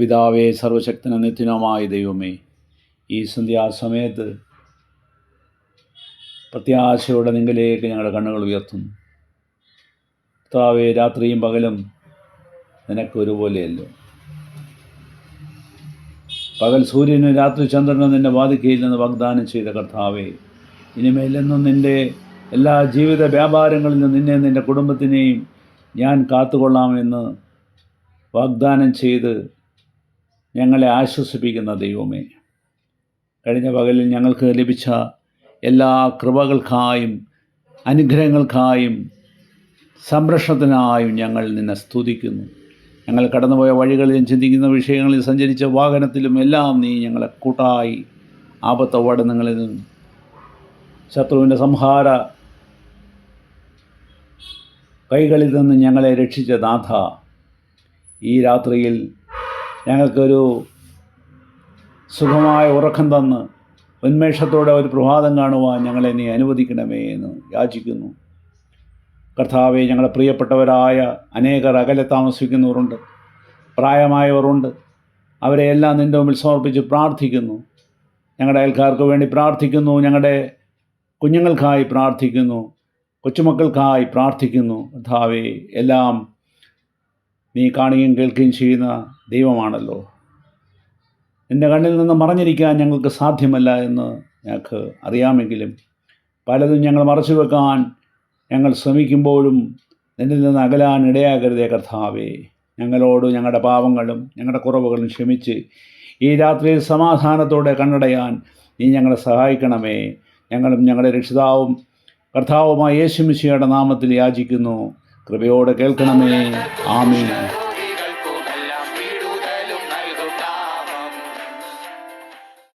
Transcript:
പിതാവേ, സർവശക്തനും നിത്യനുമായ ദൈവമേ, ഈ സന്ധ്യാസമയത്ത് പ്രത്യാശയോടെ നിങ്ങളിലേക്ക് ഞങ്ങളുടെ കണ്ണുകൾ ഉയർത്തുന്നു. കർത്താവേ, രാത്രിയും പകലും നിനക്ക് ഒരുപോലെയല്ലോ. പകൽ സൂര്യനും രാത്രി ചന്ദ്രനും നിൻ്റെ വാതിക്കയിൽ നിന്ന് വാഗ്ദാനം ചെയ്ത കർത്താവേ, ഇനിമേലെന്നും നിൻ്റെ എല്ലാ ജീവിത വ്യാപാരങ്ങളിലും നിന്നെ നിൻ്റെ കുടുംബത്തിനെയും ഞാൻ കാത്തുകൊള്ളാമെന്ന് വാഗ്ദാനം ചെയ്ത് ഞങ്ങളെ ആശ്വസിപ്പിക്കുന്ന ദൈവമേ, കഴിഞ്ഞ പകലിൽ ഞങ്ങൾക്ക് ലഭിച്ച എല്ലാ കൃപകൾക്കായും അനുഗ്രഹങ്ങൾക്കായും സംരക്ഷണത്തിനായും ഞങ്ങൾ നിന്നെ സ്തുതിക്കുന്നു. ഞങ്ങൾ കടന്നുപോയ വഴികളിലും ചിന്തിക്കുന്ന വിഷയങ്ങളിൽ സഞ്ചരിച്ച വാഹനത്തിലും എല്ലാം നീ ഞങ്ങളെ കൂട്ടായി ആപത്തവടങ്ങളിൽ നിന്നും ശത്രുവിൻ്റെ സംഹാര കൈകളിൽ നിന്ന് ഞങ്ങളെ രക്ഷിച്ച നാഥ, ഈ രാത്രിയിൽ ഞങ്ങൾക്കൊരു സുഖമായ ഉറക്കം തന്ന് ഉന്മേഷത്തോടെ ഒരു പ്രഭാതം കാണുവാൻ ഞങ്ങളെ നീ അനുവദിക്കണമേ എന്ന് യാചിക്കുന്നു. കർത്താവെ, ഞങ്ങളുടെ പ്രിയപ്പെട്ടവരായ അനേകർ അകലെ താമസിക്കുന്നവരുണ്ട്, പ്രായമായവരുണ്ട്. അവരെയെല്ലാം നിൻ്റെ മുമ്പിൽ സമർപ്പിച്ച് പ്രാർത്ഥിക്കുന്നു. ഞങ്ങളുടെ അയൽക്കാർക്ക് വേണ്ടി പ്രാർത്ഥിക്കുന്നു, ഞങ്ങളുടെ കുഞ്ഞുങ്ങൾക്കായി പ്രാർത്ഥിക്കുന്നു, കൊച്ചുമക്കൾക്കായി പ്രാർത്ഥിക്കുന്നു. കർത്താവെ, എല്ലാം നീ കാണുകയും കേൾക്കുകയും ചെയ്യുന്ന ദൈവമാണല്ലോ. നിൻ്റെ കണ്ണിൽ നിന്ന് മറഞ്ഞിരിക്കാൻ ഞങ്ങൾക്ക് സാധ്യമല്ല എന്ന് ഞങ്ങൾക്ക് അറിയാമെങ്കിലും പലതും ഞങ്ങൾ മറച്ചു വെക്കാൻ ഞങ്ങൾ ശ്രമിക്കുമ്പോഴും നിന്നിൽ നിന്ന് അകലാൻ ഇടയാകരുതേ കർത്താവേ. ഞങ്ങളോട് ഞങ്ങളുടെ പാപങ്ങളും ഞങ്ങളുടെ കുറവുകളും ക്ഷമിച്ച് ഈ രാത്രിയിൽ സമാധാനത്തോടെ കണ്ണടയാൻ നീ ഞങ്ങളെ സഹായിക്കണമേ. ഞങ്ങളും ഞങ്ങളുടെ രക്ഷിതാവും കർത്താവുമായ യേശു മിശിഹായുടെ നാമത്തിൽ യാചിക്കുന്നു. കൃപയോടെ കേൾക്കണമേ. ആമേൻ.